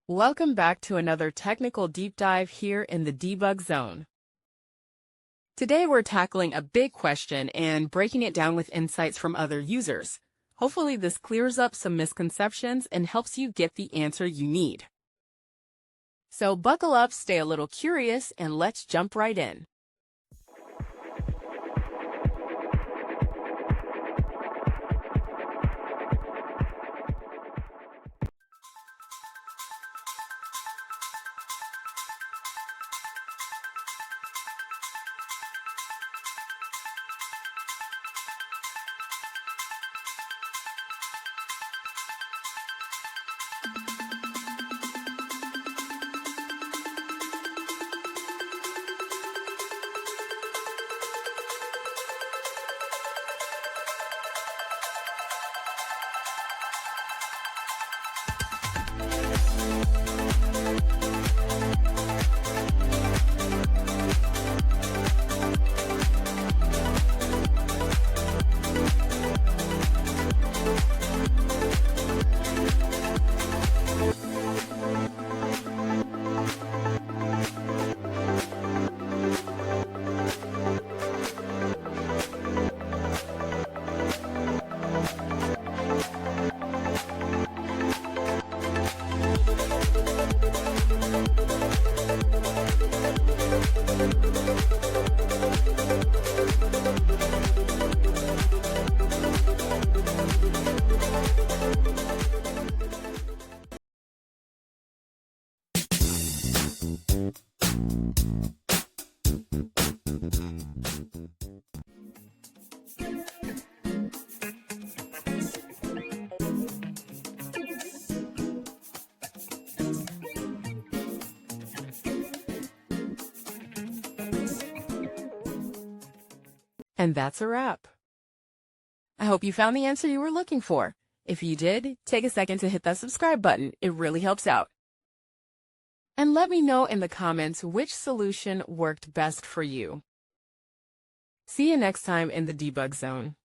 Welcome back to another technical deep dive here in the debug zone. Today we're tackling a big question and breaking it down with insights from other users. Hopefully this clears up some misconceptions and helps you get the answer you need. So buckle up, stay a little curious, and let's jump right in. And that's a wrap. I hope you found the answer you were looking for. If you did, take a second to hit that subscribe button. It really helps out. And let me know in the comments which solution worked best for you. See you next time in the debug zone.